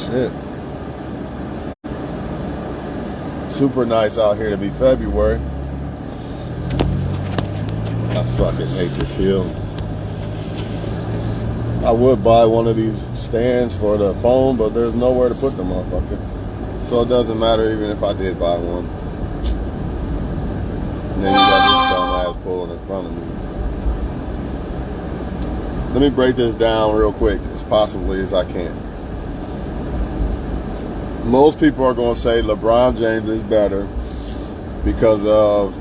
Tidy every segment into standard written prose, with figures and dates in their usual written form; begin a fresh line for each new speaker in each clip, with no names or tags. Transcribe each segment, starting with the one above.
Shit. Super nice out here to be February. I fucking hate this hill. I would buy one of these stands for the phone, but there's nowhere to put the motherfucker. So it doesn't matter even if I did buy one. And then you got this dumbass pulling in front of me. Let me break this down real quick as possibly as I can. Most people are going to say LeBron James is better because of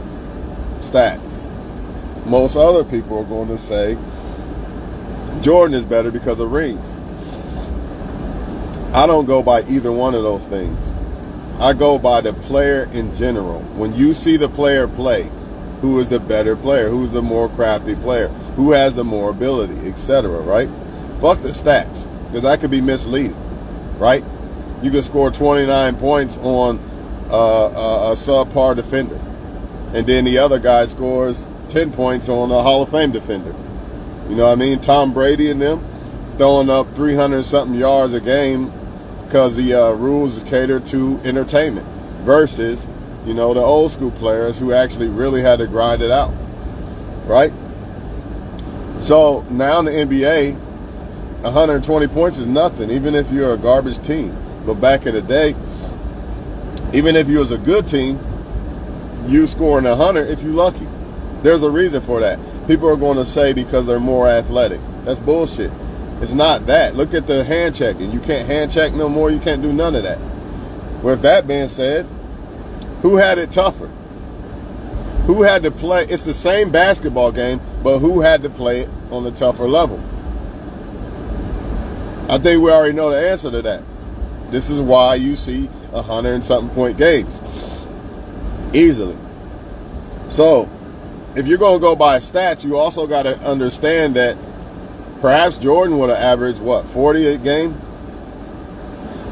stats. Most other people are going to say Jordan is better because of rings. I don't go by either one of those things. I go by the player in general. When you see the player play, who is the better player? Who's the more crafty player? Who has the more ability, etc., right? Fuck the stats, because that could be misleading, right? You can score 29 points on a subpar defender, and then the other guy scores 10 points on a Hall of Fame defender. You know what I mean? Tom Brady and them throwing up 300-something yards a game because the rules is catered to entertainment versus, you know, the old school players who actually really had to grind it out, right? So now in the NBA, 120 points is nothing, even if you're a garbage team. But back in the day, even if you was a good team, you scoring 100 if you lucky. There's a reason for that. People are going to say because they're more athletic. That's bullshit. It's not that. Look at the hand checking. You can't hand check no more. You can't do none of that. With that being said, who had it tougher? Who had to play? It's the same basketball game, but who had to play it on the tougher level? I think we already know the answer to that. This is why you see 100-something point games. Easily. So, if you're going to go by stats, you also got to understand that perhaps Jordan would have averaged, 40 a game?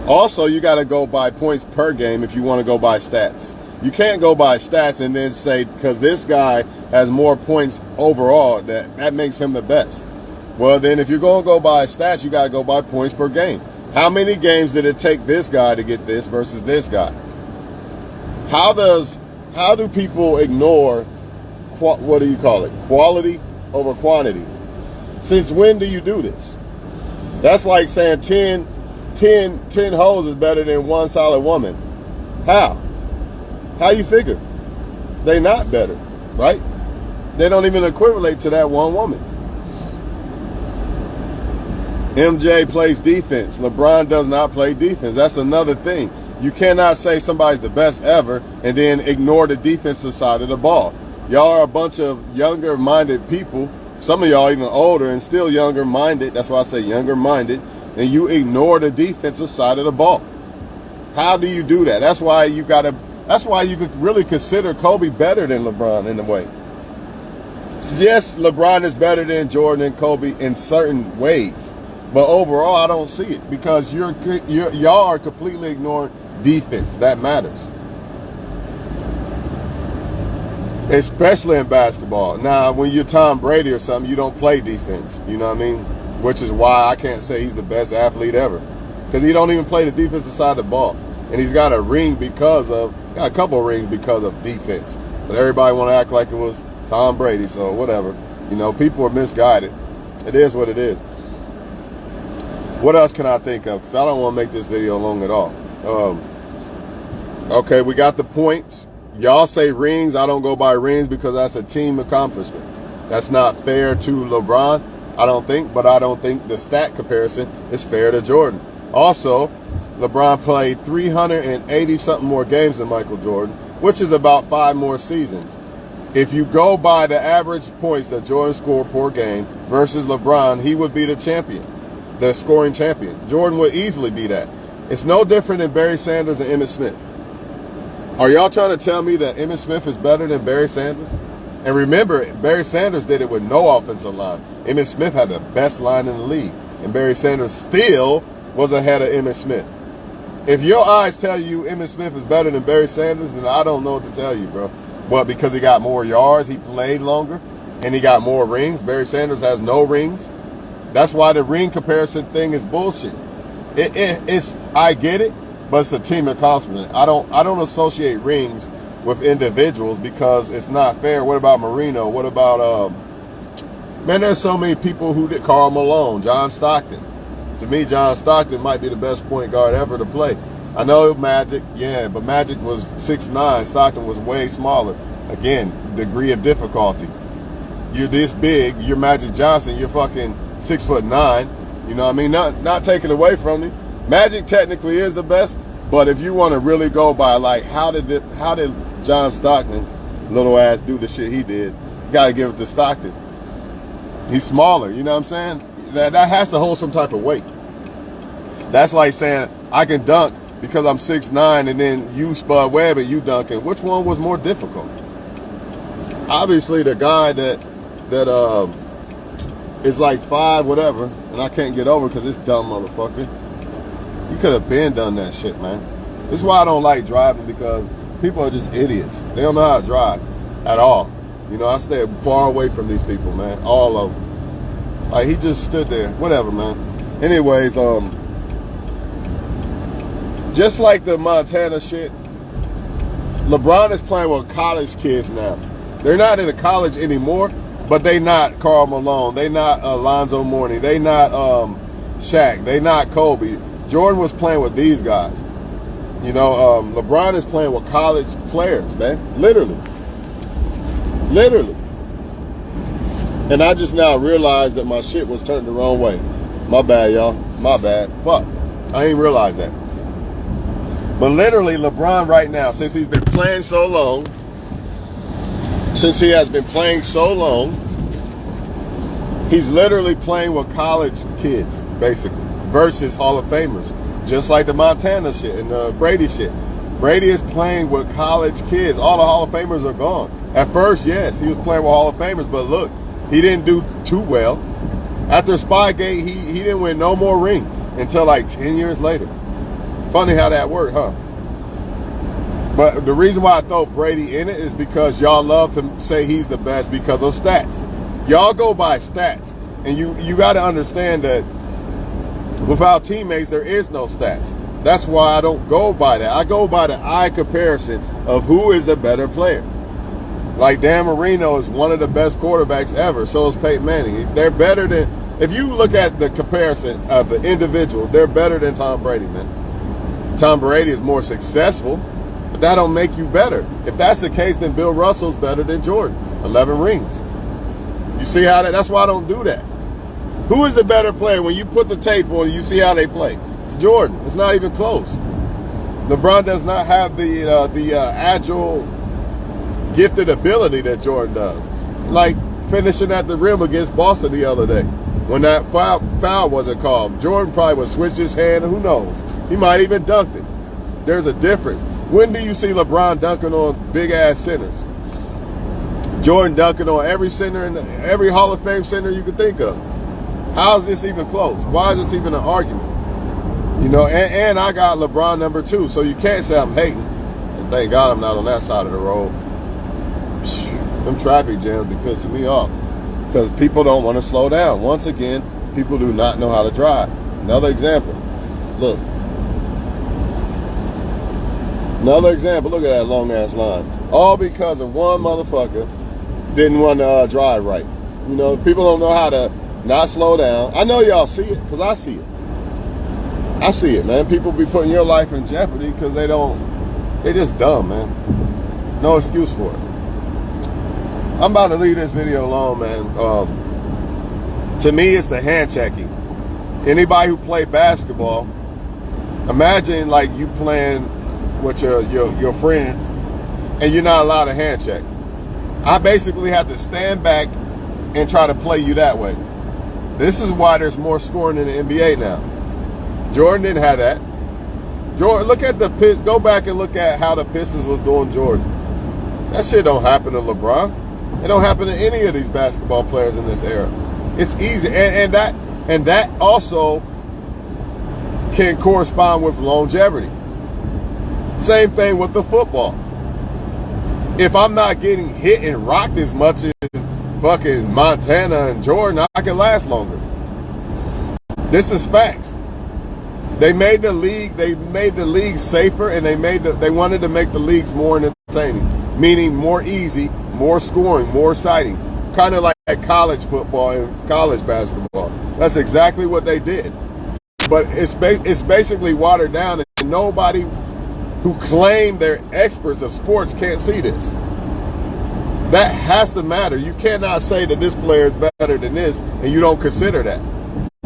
Also, you got to go by points per game if you want to go by stats. You can't go by stats and then say, because this guy has more points overall, that makes him the best. Well, then if you're going to go by stats, you got to go by points per game. How many games did it take this guy to get this versus this guy? How do people ignore, what do you call it, quality over quantity? Since when do you do this? That's like saying 10 hoes is better than one solid woman. How? How you figure? They not better, right? They don't even equivalent to that one woman. MJ plays defense. LeBron does not play defense. That's another thing. You cannot say somebody's the best ever and then ignore the defensive side of the ball. Y'all are a bunch of younger-minded people. Some of y'all even older and still younger-minded. That's why I say younger-minded. And you ignore the defensive side of the ball. How do you do that? That's why you could really consider Kobe better than LeBron in a way. Yes, LeBron is better than Jordan and Kobe in certain ways. But overall, I don't see it because y'all are completely ignoring defense. That matters. Especially in basketball. Now, when you're Tom Brady or something, you don't play defense. You know what I mean? Which is why I can't say he's the best athlete ever. Because he don't even play the defensive side of the ball. And he's got a couple of rings because of defense. But everybody want to act like it was Tom Brady, so whatever. You know, people are misguided. It is what it is. What else can I think of? Because I don't want to make this video long at all. Okay, we got the points. Y'all say rings. I don't go by rings because that's a team accomplishment. That's not fair to LeBron, I don't think. But I don't think the stat comparison is fair to Jordan. Also, LeBron played 380-something more games than Michael Jordan, which is about 5 more seasons. If you go by the average points that Jordan scored per game versus LeBron, he would be the champion. The scoring champion. Jordan would easily be that. It's no different than Barry Sanders and Emmitt Smith. Are y'all trying to tell me that Emmitt Smith is better than Barry Sanders? And remember, Barry Sanders did it with no offensive line. Emmitt Smith had the best line in the league. And Barry Sanders still was ahead of Emmitt Smith. If your eyes tell you Emmitt Smith is better than Barry Sanders, then I don't know what to tell you, bro. What, because he got more yards, he played longer, and he got more rings? Barry Sanders has no rings. That's why the ring comparison thing is bullshit. It's I get it, but it's a team accomplishment. I don't associate rings with individuals because it's not fair. What about Marino? What about man? There's so many people who did. Karl Malone, John Stockton. To me, John Stockton might be the best point guard ever to play. I know Magic, yeah, but Magic was 6'9". Stockton was way smaller. Again, degree of difficulty. You're this big. You're Magic Johnson. You're fucking 6'9". You know what I mean? Not taken away from you. Magic technically is the best, but if you want to really go by like how did John Stockton's little ass do the shit he did, you got to give it to Stockton. He's smaller. You know what I'm saying? That has to hold some type of weight. That's like saying I can dunk because I'm 6'9", and then you Spud Webb and you dunking. Which one was more difficult? Obviously, the guy that is like 5 whatever, and I can't get over because this dumb motherfucker. You could have been done that shit, man. This is why I don't like driving, because people are just idiots. They don't know how to drive at all. You know, I stay far away from these people, man. All of them. Like, he just stood there. Whatever, man. Anyways, just like the Montana shit, LeBron is playing with college kids now. They're not in a college anymore, but they not Karl Malone. They not Alonzo Mourning. They not Shaq. They not Kobe. Jordan was playing with these guys. You know, LeBron is playing with college players, man. Literally. Literally. And I just now realized that my shit was turned the wrong way. My bad, y'all. My bad. Fuck. I ain't realize that. But literally, LeBron right now, since he's been playing so long, since he has been playing so long, he's literally playing with college kids, basically, versus Hall of Famers. Just like the Montana shit and the Brady shit. Brady is playing with college kids. All the Hall of Famers are gone. At first, yes, he was playing with Hall of Famers, but look, he didn't do too well. After Spygate, he didn't win no more rings until like 10 years later. Funny how that worked, huh? But the reason why I throw Brady in it is because y'all love to say he's the best because of stats. Y'all go by stats. And you got to understand that without teammates, there is no stats. That's why I don't go by that. I go by the eye comparison of who is the better player. Like Dan Marino is one of the best quarterbacks ever. So is Peyton Manning. They're better than, if you look at the comparison of the individual, they're better than Tom Brady, man. Tom Brady is more successful, but that don't make you better. If that's the case, then Bill Russell's better than Jordan. 11 rings. You see how that's why I don't do that. Who is the better player? When you put the tape on, you see how they play. It's Jordan. It's not even close. LeBron does not have the agile, gifted ability that Jordan does. Like finishing at the rim against Boston the other day. When that foul wasn't called, Jordan probably would switch his hand, who knows? He might even dunk it. There's a difference. When do you see LeBron dunking on big-ass centers? Jordan dunking on every center and every Hall of Fame center you can think of. How is this even close? Why is this even an argument? You know, and I got LeBron number 2, so you can't say I'm hating. And thank God I'm not on that side of the road. Them traffic jams be pissing me off because people don't want to slow down. Once again, people do not know how to drive. Another example. Look. Another example, look at that long ass line. All because of one motherfucker didn't want to drive right. You know, people don't know how to not slow down. I know y'all see it, because I see it. I see it, man. People be putting your life in jeopardy because they just dumb, man. No excuse for it. I'm about to leave this video alone, man. To me, it's the hand checking. Anybody who play basketball, imagine like you playing with your friends and you're not allowed to hand check. I basically have to stand back and try to play you that way. This is why there's more scoring in the NBA now. Jordan didn't have that. Jordan, go back and look at how the Pistons was doing Jordan. That shit don't happen to LeBron. It don't happen to any of these basketball players in this era. It's easy, and that also can correspond with longevity. Same thing with the football. If I'm not getting hit and rocked as much as fucking Montana and Jordan, I can last longer. This is facts. They made the league safer, and they wanted to make the leagues more entertaining, meaning more easy, more scoring, more exciting, kind of like college football and college basketball. That's exactly what they did. But it's basically watered down, and nobody who claim they're experts of sports can't see this. That has to matter. You cannot say that this player is better than this, and you don't consider that.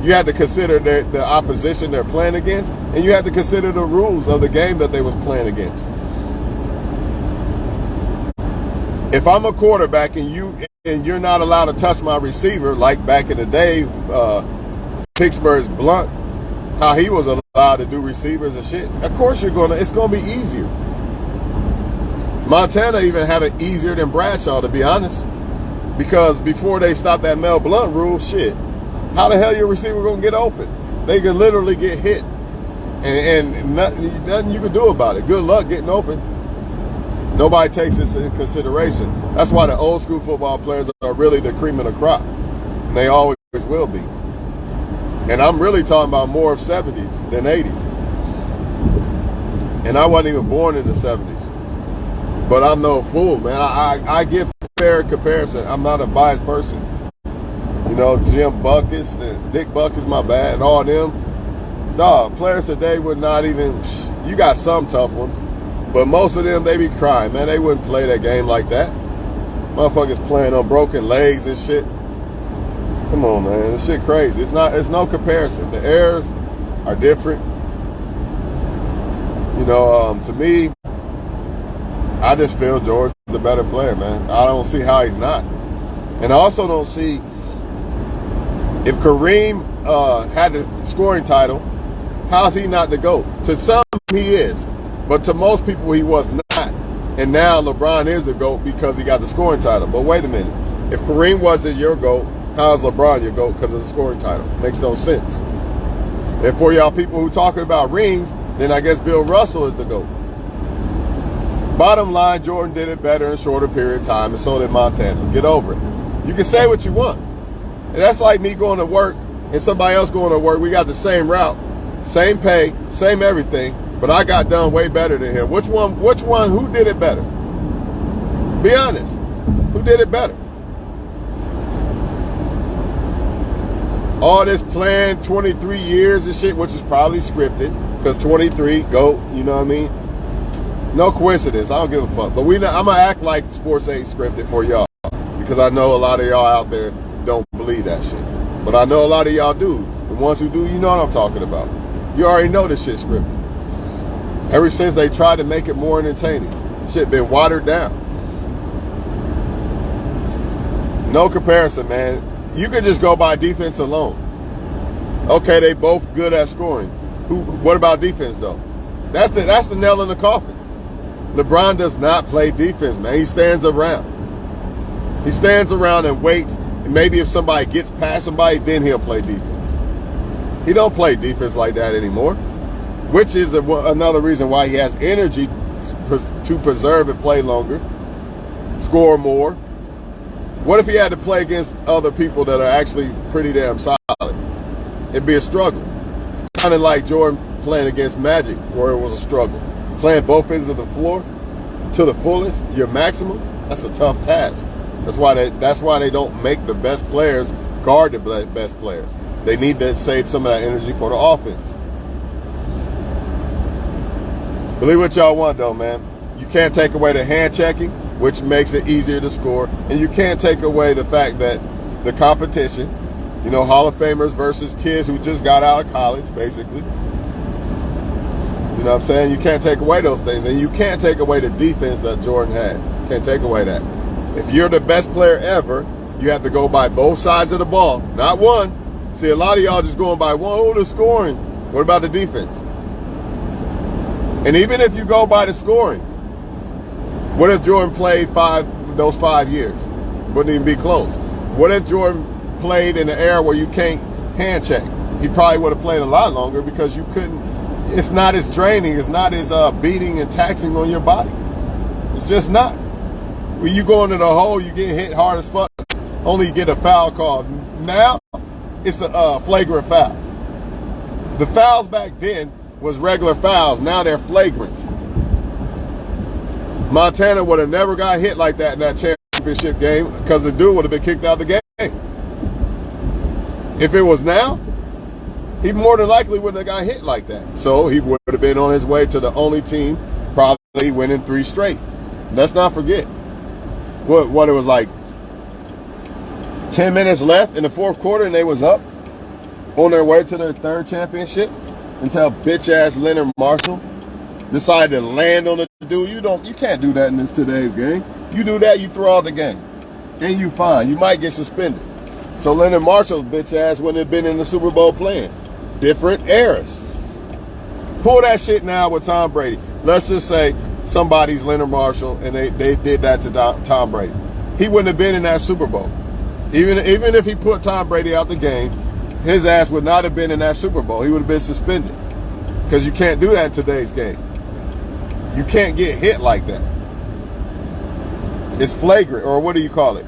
You have to consider the opposition they're playing against, and you have to consider the rules of the game that they was playing against. If I'm a quarterback and you're not allowed to touch my receiver, like back in the day, Pittsburgh's Blunt, how he was allowed to do receivers and shit, of course it's gonna be easier. Montana even have it easier than Bradshaw, to be honest, because before they stopped that Mel Blunt rule, shit, how the hell your receiver gonna get open? They can literally get hit, and nothing you can do about it. Good luck getting open. Nobody takes this into consideration. That's why the old school football players are really the cream of the crop, and they always will be. And I'm really talking about more of 70s than 80s. And I wasn't even born in the 70s. But I'm no fool, man. I give fair comparison. I'm not a biased person. You know, Jim Buckus and Dick Buckus, my bad, and all them. Dog, players today would not even, you got some tough ones, but most of them, they be crying, man. They wouldn't play that game like that. Motherfuckers playing on broken legs and shit. Come on, man. This shit crazy. It's no comparison. The errors are different. You know, to me, I just feel George is a better player, man. I don't see how he's not. And I also don't see, if Kareem had the scoring title, how is he not the GOAT? To some, he is. But to most people, he was not. And now LeBron is the GOAT because he got the scoring title. But wait a minute. If Kareem wasn't your GOAT, how is LeBron your GOAT because of the scoring title? Makes no sense. And for y'all people who talking about rings, then I guess Bill Russell is the GOAT. Bottom line, Jordan did it better in a shorter period of time, and so did Montana. Get over it. You can say what you want. And that's like me going to work and somebody else going to work. We got the same route, same pay, same everything, but I got done way better than him. Which one, who did it better? Be honest. Who did it better? All this planned 23 years and shit, which is probably scripted, because 23, GOAT, you know what I mean? No coincidence. I don't give a fuck. But I'm going to act like sports ain't scripted for y'all, because I know a lot of y'all out there don't believe that shit. But I know a lot of y'all do. The ones who do, you know what I'm talking about. You already know this shit's scripted. Ever since they tried to make it more entertaining, shit been watered down. No comparison, man. You could just go by defense alone. Okay, they both good at scoring. What about defense, though? That's the nail in the coffin. LeBron does not play defense, man. He stands around. He stands around and waits. And maybe if somebody gets past somebody, then he'll play defense. He don't play defense like that anymore, which is another reason why he has energy to preserve and play longer, score more. What if he had to play against other people that are actually pretty damn solid? It'd be a struggle. Kind of like Jordan playing against Magic, where it was a struggle. Playing both ends of the floor to the fullest, your maximum, that's a tough task. That's why they don't make the best players guard the best players. They need to save some of that energy for the offense. Believe what y'all want, though, man. You can't take away the hand checking, which makes it easier to score. And you can't take away the fact that the competition, you know, Hall of Famers versus kids who just got out of college, basically. You know what I'm saying? You can't take away those things. And you can't take away the defense that Jordan had. Can't take away that. If you're the best player ever, you have to go by both sides of the ball, not one. See, a lot of y'all just going by one. Oh, the scoring. What about the defense? And even if you go by the scoring, what if Jordan played those 5 years? Wouldn't even be close. What if Jordan played in an era where you can't hand check? He probably would have played a lot longer because you couldn't. It's not as draining. It's not as beating and taxing on your body. It's just not. When you go into the hole, you get hit hard as fuck. Only you get a foul call. Now, it's a flagrant foul. The fouls back then was regular fouls. Now they're flagrant. Montana would have never got hit like that in that championship game because the dude would have been kicked out of the game. If it was now, he more than likely wouldn't have got hit like that. So he would have been on his way to the only team probably winning 3 straight. Let's not forget. What it was like 10 minutes left in the 4th quarter and they was up on their way to their 3rd championship until bitch-ass Leonard Marshall decided to land on the dude. You can't do that in today's game. You do that, you throw out the game. And you fine. You might get suspended. So Leonard Marshall's bitch ass wouldn't have been in the Super Bowl playing. Different eras. Pull that shit now with Tom Brady. Let's just say somebody's Leonard Marshall and they did that to Tom Brady. He wouldn't have been in that Super Bowl. Even if he put Tom Brady out the game, his ass would not have been in that Super Bowl. He would have been suspended. Because you can't do that in today's game. You can't get hit like that. It's flagrant, or what do you call it?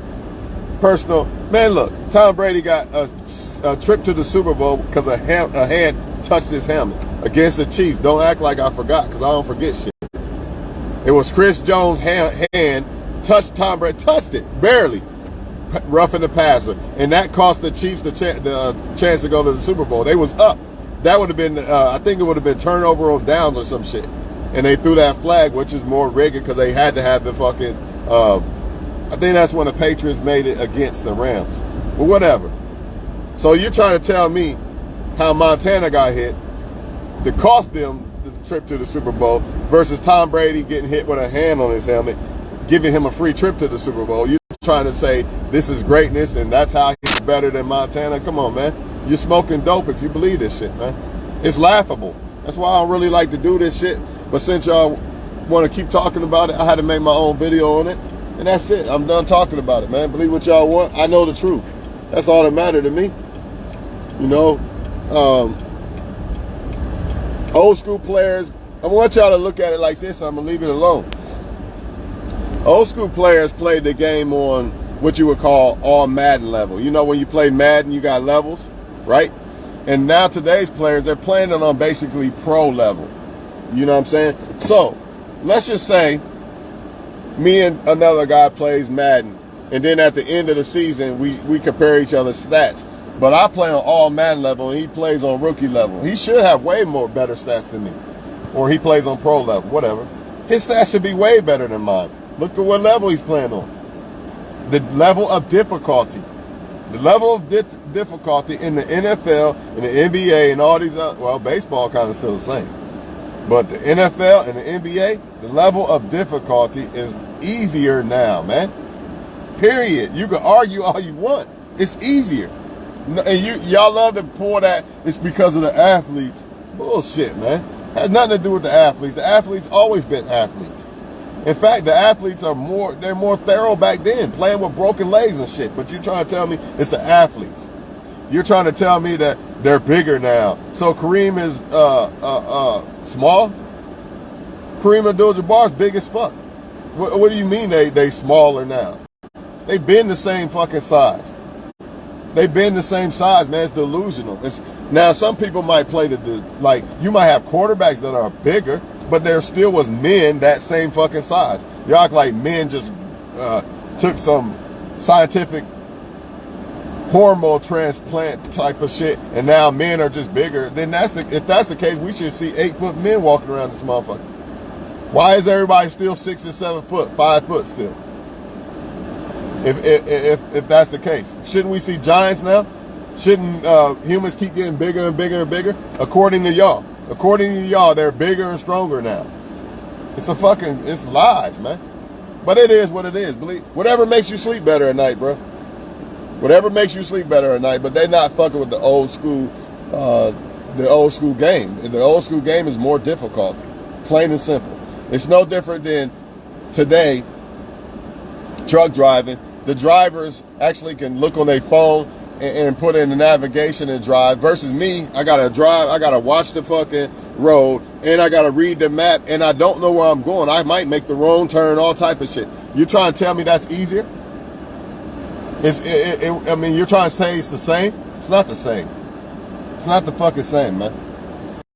Personal. Man, look, Tom Brady got a trip to the Super Bowl because a hand touched his helmet against the Chiefs. Don't act like I forgot, because I don't forget shit. It was Chris Jones' hand touched Tom Brady, touched it, barely, roughing the passer. And that cost the Chiefs the chance to go to the Super Bowl. They was up. That would have been, I think it would have been turnover on downs or some shit. And they threw that flag, which is more rigged because they had to have the fucking, I think that's when the Patriots made it against the Rams. But whatever. So you're trying to tell me how Montana got hit to cost them the trip to the Super Bowl versus Tom Brady getting hit with a hand on his helmet, giving him a free trip to the Super Bowl. You're trying to say this is greatness and that's how he's better than Montana. Come on, man. You're smoking dope if you believe this shit, man. It's laughable. That's why I don't really like to do this shit. But since y'all want to keep talking about it, I had to make my own video on it. And that's it. I'm done talking about it, man. Believe what y'all want. I know the truth. That's all that matters to me. You know, old school players, I want y'all to look at it like this. I'm going to leave it alone. Old school players played the game on what you would call all Madden level. You know, when you play Madden, you got levels, right? And now today's players, they're playing it on basically pro level. You know what I'm saying? So, let's just say me and another guy plays Madden, and then at the end of the season, we compare each other's stats. But I play on all Madden level, and he plays on rookie level. He should have way more better stats than me. Or he plays on pro level, whatever. His stats should be way better than mine. Look at what level he's playing on. The level of difficulty. The level of difficulty in the NFL, and the NBA, and all these other, well, baseball kind of still the same. But the NFL and the NBA, the level of difficulty is easier now, man. Period. You can argue all you want. It's easier. And y'all love to pour that it's because of the athletes. Bullshit, man. Has nothing to do with the athletes. The athletes always been athletes. In fact, the athletes are more thorough back then, playing with broken legs and shit. But you're trying to tell me it's the athletes. You're trying to tell me that they're bigger now. So Kareem is small? Kareem Abdul-Jabbar's big as fuck. What do you mean they smaller now? They've been the same fucking size. They've been the same size, man. It's delusional. Now, some people might play like, you might have quarterbacks that are bigger, but there still was men that same fucking size. You act like men just took some scientific hormone transplant type of shit, and now men are just bigger. Then if that's the case, we should see 8-foot men walking around this motherfucker. Why is everybody still 6 and 7 foot, 5 foot still? If that's the case, shouldn't we see giants now? Shouldn't humans keep getting bigger and bigger and bigger? According to y'all, they're bigger and stronger now. It's lies, man. But it is what it is. Believe whatever makes you sleep better at night, bro. Whatever makes you sleep better at night. But they're not fucking with the old school game. The old school game is more difficult, plain and simple. It's no different than today. Truck driving. The drivers actually can look on their phone and put in the navigation and drive, versus me, I gotta drive, I gotta watch the fucking road, and I gotta read the map, and I don't know where I'm going. I might make the wrong turn, all type of shit. You trying to tell me that's easier? I mean, you're trying to say it's the same? It's not the same. It's not the fucking same, man.